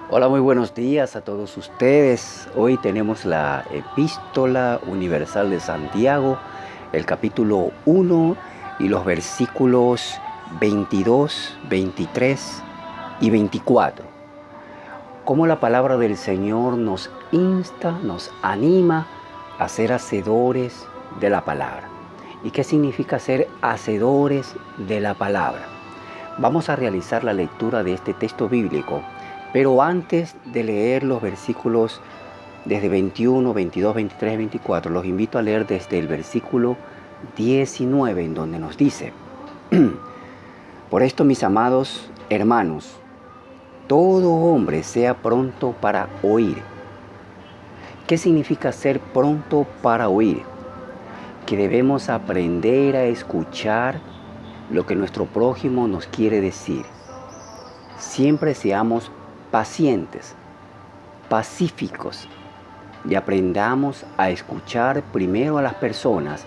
Hola, muy buenos días a todos ustedes. Hoy tenemos la Epístola Universal de Santiago, el capítulo 1 y los versículos 22, 23 y 24. Cómo la palabra del Señor nos insta, nos anima a ser hacedores de la palabra. ¿Y qué significa ser hacedores de la palabra? Vamos a realizar la lectura de este texto bíblico, pero antes de leer los versículos desde 21, 22, 23 y 24, los invito a leer desde el versículo 19, en donde nos dice: Por esto, mis amados hermanos, todo hombre sea pronto para oír. ¿Qué significa ser pronto para oír? Que debemos aprender a escuchar lo que nuestro prójimo nos quiere decir. Siempre seamos pacientes, pacíficos, y aprendamos a escuchar primero a las personas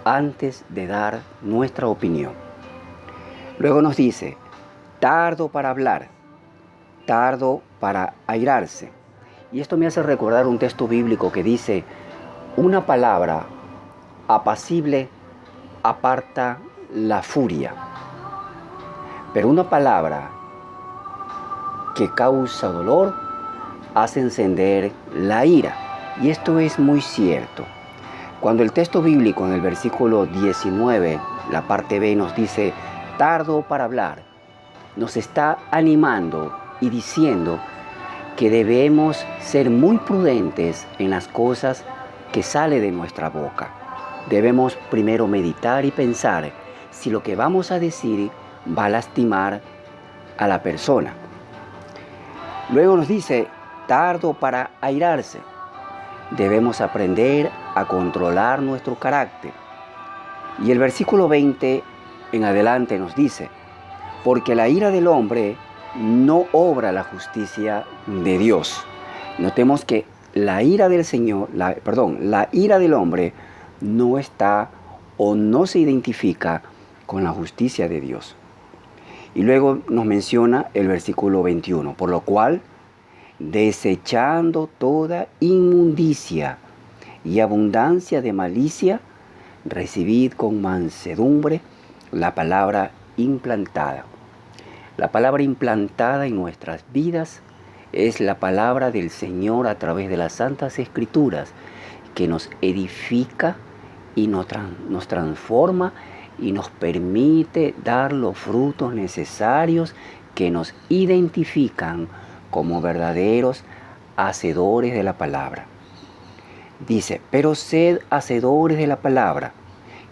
antes de dar nuestra opinión. Luego nos dice: tardo para hablar, tardo para airarse. Y esto me hace recordar un texto bíblico que dice: una palabra apacible aparta la furia, pero una palabra que causa dolor hace encender la ira. Y esto es muy cierto. Cuando el texto bíblico en el versículo 19, la parte B, nos dice tardo para hablar, nos está animando y diciendo que debemos ser muy prudentes en las cosas que salen de nuestra boca. Debemos primero meditar y pensar si lo que vamos a decir va a lastimar a la persona. Luego nos dice tardo para airarse. Debemos aprender a controlar nuestro carácter. Y el versículo 20 en adelante nos dice: porque la ira del hombre no obra la justicia de Dios. Notemos que la ira del Señor, la ira del hombre no está o no se identifica con la justicia de Dios. Y luego nos menciona el versículo 21, por lo cual, desechando toda inmundicia y abundancia de malicia, recibid con mansedumbre la palabra implantada. La palabra implantada en nuestras vidas es la palabra del Señor a través de las Santas Escrituras, que nos edifica y nos transforma y nos permite dar los frutos necesarios que nos identifican como verdaderos hacedores de la palabra. Dice: pero sed hacedores de la palabra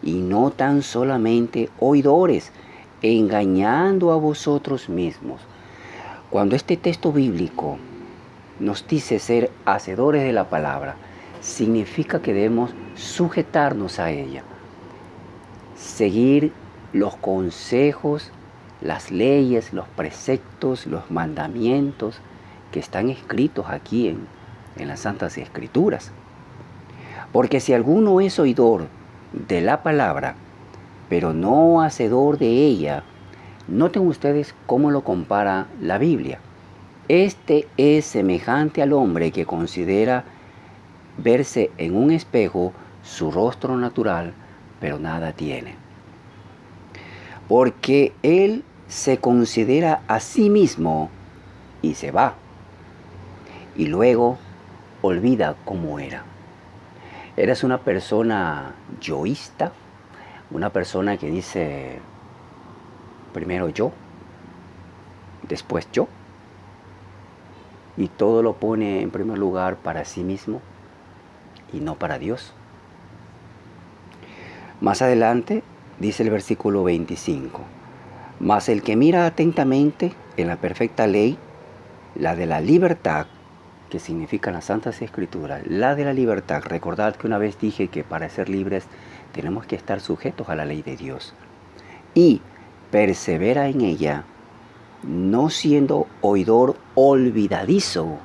y no tan solamente oidores, engañando a vosotros mismos. Cuando este texto bíblico nos dice ser hacedores de la palabra, significa que debemos sujetarnos a ella, seguir los consejos, las leyes, los preceptos, los mandamientos que están escritos aquí en las Santas Escrituras. Porque si alguno es oidor de la palabra, pero no hacedor de ella, noten ustedes cómo lo compara la Biblia. Este es semejante al hombre que considera verse en un espejo su rostro natural, pero nada tiene. Porque él se considera a sí mismo y se va. Y luego olvida cómo era. Eres una persona yoísta, una persona que dice primero yo, después yo, y todo lo pone en primer lugar para sí mismo y no para Dios. Más adelante dice el versículo 25: mas el que mira atentamente en la perfecta ley, la de la libertad, que significa las Santas Escrituras, la de la libertad. Recordad que una vez dije que para ser libres tenemos que estar sujetos a la ley de Dios. Y persevera en ella, no siendo oidor olvidadizo,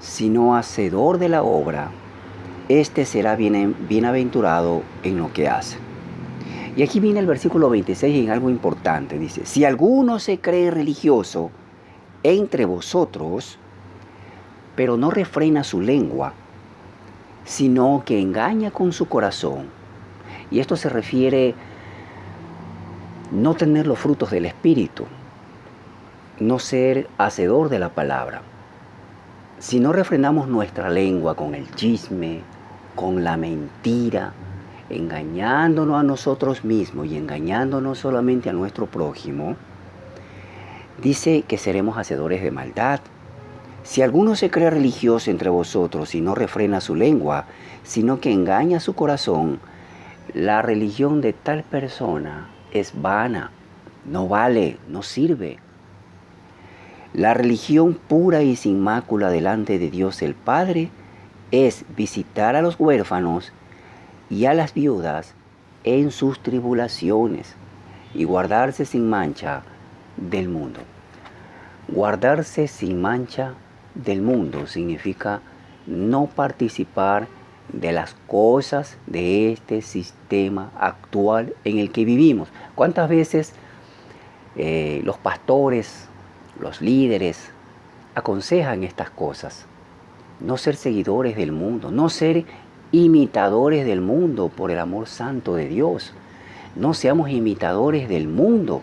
sino hacedor de la obra, este será bienaventurado en lo que hace. Y aquí viene el versículo 26 en algo importante. Dice: si alguno se cree religioso entre vosotros, pero no refrena su lengua, sino que engaña con su corazón. Y esto se refiere no tener los frutos del Espíritu, no ser hacedor de la palabra. Si no refrenamos nuestra lengua con el chisme, con la mentira, engañándonos a nosotros mismos y engañándonos solamente a nuestro prójimo, dice que seremos hacedores de maldad. Si alguno se cree religioso entre vosotros y no refrena su lengua, sino que engaña su corazón, la religión de tal persona es vana, no vale, no sirve. La religión pura y sin mácula delante de Dios el Padre es visitar a los huérfanos y a las viudas en sus tribulaciones y guardarse sin mancha del mundo. Guardarse sin mancha del mundo significa no participar de las cosas de este sistema actual en el que vivimos. ¿Cuántas veces los pastores, los líderes aconsejan estas cosas? No ser seguidores del mundo, no ser imitadores del mundo por el amor santo de Dios. No seamos imitadores del mundo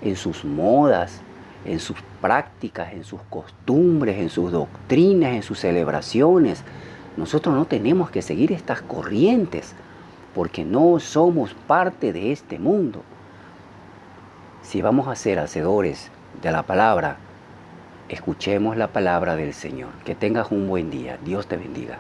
en sus modas, en sus prácticas, en sus costumbres, en sus doctrinas, en sus celebraciones. Nosotros no tenemos que seguir estas corrientes porque no somos parte de este mundo. Si vamos a ser hacedores de la palabra, escuchemos la palabra del Señor. Que tengas un buen día. Dios te bendiga.